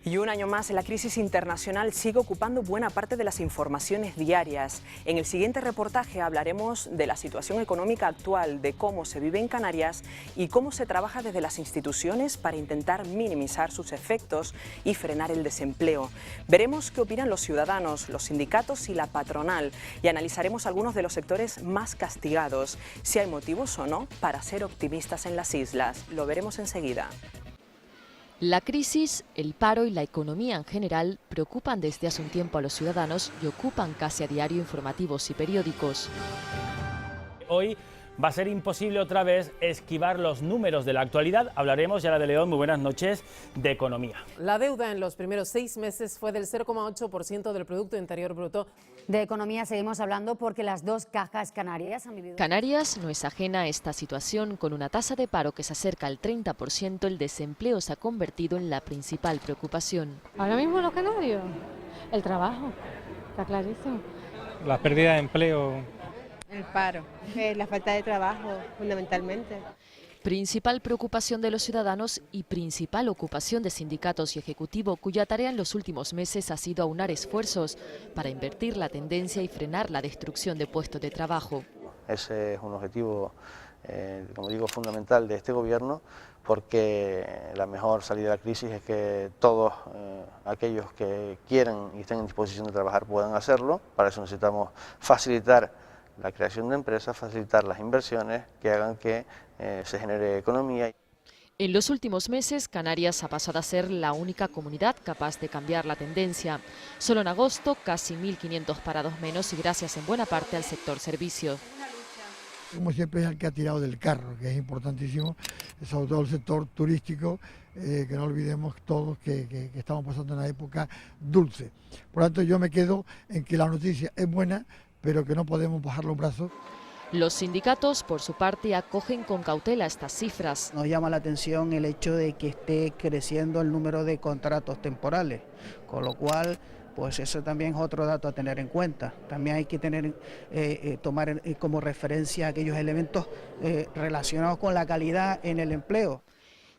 Y un año más, la crisis internacional sigue ocupando buena parte de las informaciones diarias. En el siguiente reportaje hablaremos de la situación económica actual, de cómo se vive en Canarias y cómo se trabaja desde las instituciones para intentar minimizar sus efectos y frenar el desempleo. Veremos qué opinan los ciudadanos, los sindicatos y la patronal y analizaremos algunos de los sectores más castigados, si hay motivos o no para ser optimistas en las islas. Lo veremos enseguida. La crisis, el paro y la economía en general preocupan desde hace un tiempo a los ciudadanos y ocupan casi a diario informativos y periódicos. Hoy va a ser imposible otra vez esquivar los números de la actualidad. Hablaremos, Yara de León, muy buenas noches, de economía. La deuda en los primeros 6 meses fue del 0,8% del Producto Interior Bruto. De economía seguimos hablando porque las dos cajas canarias han vivido... Canarias no es ajena a esta situación. Con una tasa de paro que se acerca al 30%, el desempleo se ha convertido en la principal preocupación. Ahora mismo los canarios, el trabajo, está clarísimo. La pérdida de empleo. El paro, la falta de trabajo, fundamentalmente. Principal preocupación de los ciudadanos y principal ocupación de sindicatos y ejecutivo, cuya tarea en los últimos meses ha sido aunar esfuerzos para invertir la tendencia y frenar la destrucción de puestos de trabajo. Ese es un objetivo, como digo, fundamental de este gobierno, porque la mejor salida de la crisis es que todos aquellos que quieran y estén en disposición de trabajar puedan hacerlo. Para eso necesitamos facilitar la creación de empresas, facilitar las inversiones que hagan que se genere economía. En los últimos meses, Canarias ha pasado a ser la única comunidad capaz de cambiar la tendencia. Solo en agosto, casi 1.500 parados menos y gracias en buena parte al sector servicios. Como siempre es el que ha tirado del carro, que es importantísimo, sobre todo el sector turístico, que no olvidemos todos que estamos pasando una época dulce. Por lo tanto, yo me quedo en que la noticia es buena, pero que no podemos bajar los brazos. Los sindicatos, por su parte, acogen con cautela estas cifras. Nos llama la atención el hecho de que esté creciendo el número de contratos temporales, con lo cual, pues eso también es otro dato a tener en cuenta. También hay que tomar como referencia aquellos elementos relacionados con la calidad en el empleo.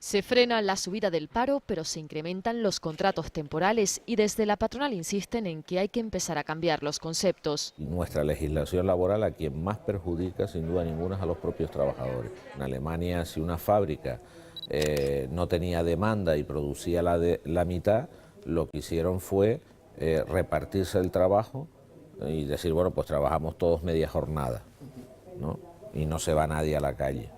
Se frena la subida del paro, pero se incrementan los contratos temporales y desde la patronal insisten en que hay que empezar a cambiar los conceptos. Nuestra legislación laboral a quien más perjudica, sin duda ninguna, es a los propios trabajadores. En Alemania, si una fábrica no tenía demanda y producía la mitad, lo que hicieron fue repartirse el trabajo y decir, bueno, pues trabajamos todos media jornada, ¿no? Y no se va nadie a la calle.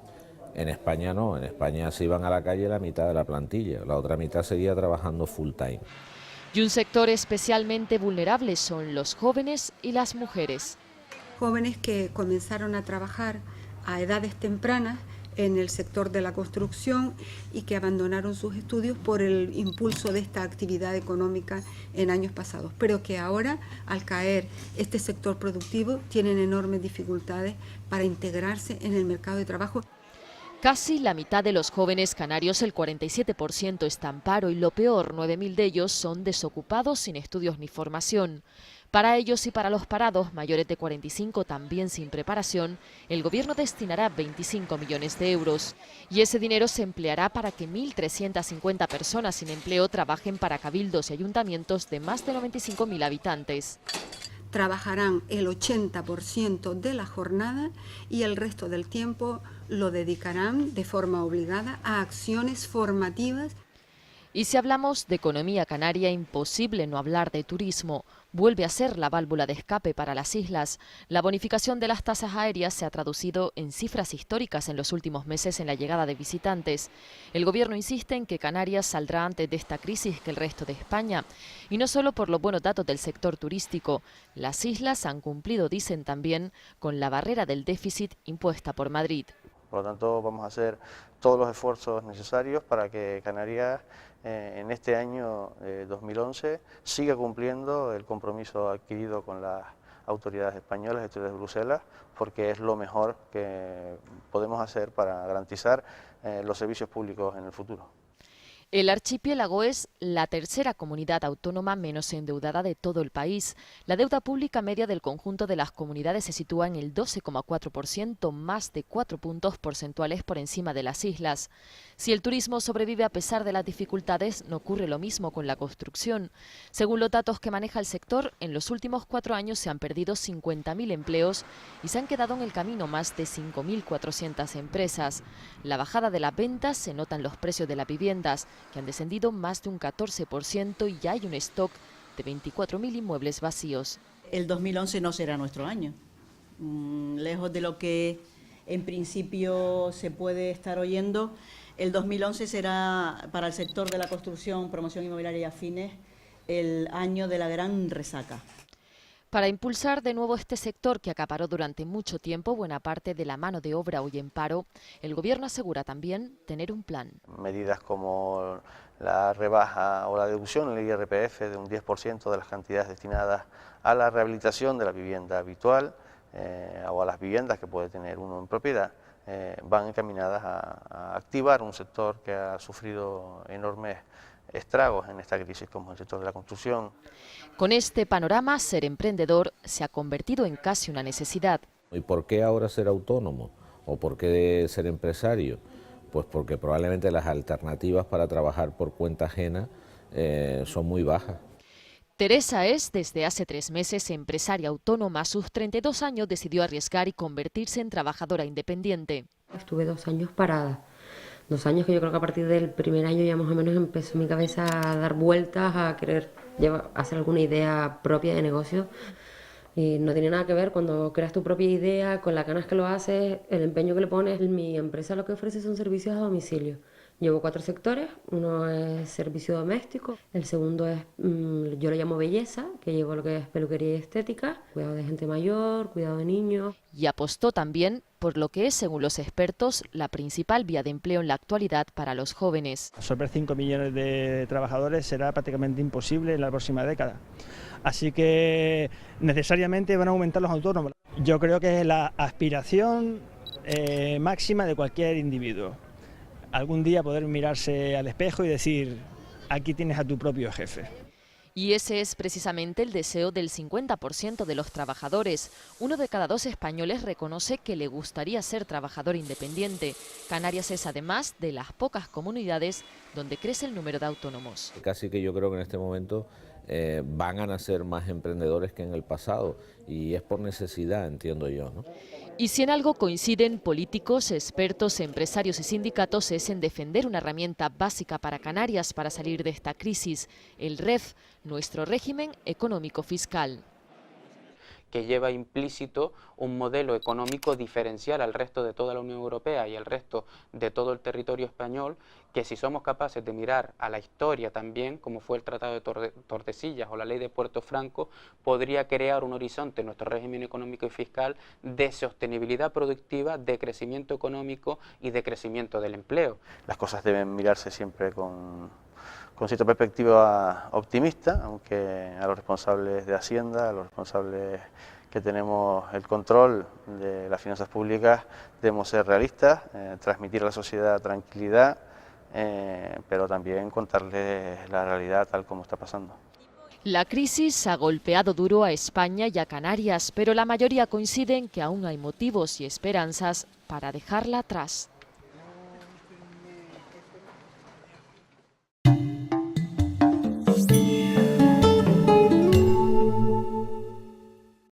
En España no, en España se iban a la calle la mitad de la plantilla, la otra mitad seguía trabajando full time. Y un sector especialmente vulnerable son los jóvenes y las mujeres. Jóvenes que comenzaron a trabajar a edades tempranas en el sector de la construcción y que abandonaron sus estudios por el impulso de esta actividad económica en años pasados, pero que ahora, al caer este sector productivo, tienen enormes dificultades para integrarse en el mercado de trabajo. Casi la mitad de los jóvenes canarios, el 47%, está en paro y lo peor, 9.000 de ellos son desocupados sin estudios ni formación. Para ellos y para los parados mayores de 45 también sin preparación, el gobierno destinará 25 millones de euros. Y ese dinero se empleará para que 1.350 personas sin empleo trabajen para cabildos y ayuntamientos de más de 95.000 habitantes. Trabajarán el 80% de la jornada y el resto del tiempo lo dedicarán de forma obligada a acciones formativas. Y si hablamos de economía canaria, imposible no hablar de turismo. Vuelve a ser la válvula de escape para las islas. La bonificación de las tasas aéreas se ha traducido en cifras históricas en los últimos meses en la llegada de visitantes. El gobierno insiste en que Canarias saldrá antes de esta crisis que el resto de España. Y no solo por los buenos datos del sector turístico. Las islas han cumplido, dicen también, con la barrera del déficit impuesta por Madrid. Por lo tanto, vamos a hacer todos los esfuerzos necesarios para que Canarias en este año 2011 siga cumpliendo el compromiso adquirido con las autoridades españolas, autoridades de Bruselas, porque es lo mejor que podemos hacer para garantizar los servicios públicos en el futuro. El archipiélago es la tercera comunidad autónoma menos endeudada de todo el país. La deuda pública media del conjunto de las comunidades se sitúa en el 12,4%, más de 4 puntos porcentuales por encima de las islas. Si el turismo sobrevive a pesar de las dificultades, no ocurre lo mismo con la construcción. Según los datos que maneja el sector, en los últimos 4 años se han perdido 50.000 empleos y se han quedado en el camino más de 5.400 empresas. La bajada de las ventas se nota en los precios de las viviendas, que han descendido más de un 14% y ya hay un stock de 24.000 inmuebles vacíos. El 2011 no será nuestro año. Lejos de lo que en principio se puede estar oyendo, el 2011 será para el sector de la construcción, promoción inmobiliaria y afines el año de la gran resaca. Para impulsar de nuevo este sector que acaparó durante mucho tiempo buena parte de la mano de obra hoy en paro, el Gobierno asegura también tener un plan. Medidas como la rebaja o la deducción en el IRPF de un 10% de las cantidades destinadas a la rehabilitación de la vivienda habitual o a las viviendas que puede tener uno en propiedad, van encaminadas a activar un sector que ha sufrido enormes estragos en esta crisis, como el sector de la construcción. Con este panorama, ser emprendedor se ha convertido en casi una necesidad. ¿Y por qué ahora ser autónomo? ¿O por qué ser empresario? Pues porque probablemente las alternativas para trabajar por cuenta ajena son muy bajas. Teresa es, desde hace 3 meses, empresaria autónoma. A sus 32 años decidió arriesgar y convertirse en trabajadora independiente. Estuve 2 años parada. 2 años que yo creo que a partir del primer año ya más o menos empezó mi cabeza a dar vueltas, a querer hacer alguna idea propia de negocio. Y no tiene nada que ver cuando creas tu propia idea, con las ganas que lo haces, el empeño que le pones. Mi empresa lo que ofrece son servicios a domicilio. Llevo 4 sectores, uno es servicio doméstico, el segundo es, yo lo llamo belleza, que llevo lo que es peluquería y estética, cuidado de gente mayor, cuidado de niños. Y apostó también por lo que es, según los expertos, la principal vía de empleo en la actualidad para los jóvenes. Absorber 5 millones de trabajadores será prácticamente imposible en la próxima década. Así que necesariamente van a aumentar los autónomos. Yo creo que es la aspiración máxima de cualquier individuo. Algún día poder mirarse al espejo y decir, aquí tienes a tu propio jefe. Y ese es precisamente el deseo del 50% de los trabajadores. 1 de cada 2 españoles reconoce que le gustaría ser trabajador independiente. Canarias es además de las pocas comunidades donde crece el número de autónomos. Casi que yo creo que en este momento van a nacer más emprendedores que en el pasado y es por necesidad, entiendo yo, ¿no? Y si en algo coinciden políticos, expertos, empresarios y sindicatos es en defender una herramienta básica para Canarias para salir de esta crisis, el REF, nuestro régimen económico fiscal, que lleva implícito un modelo económico diferencial al resto de toda la Unión Europea y al resto de todo el territorio español, que si somos capaces de mirar a la historia también, como fue el Tratado de Tordesillas o la Ley de Puerto Franco, podría crear un horizonte en nuestro régimen económico y fiscal de sostenibilidad productiva, de crecimiento económico y de crecimiento del empleo. Las cosas deben mirarse siempre con cierta perspectiva optimista, aunque a los responsables de Hacienda, a los responsables que tenemos el control de las finanzas públicas, debemos ser realistas, transmitir a la sociedad tranquilidad, pero también contarles la realidad tal como está pasando. La crisis ha golpeado duro a España y a Canarias, pero la mayoría coincide en que aún hay motivos y esperanzas para dejarla atrás.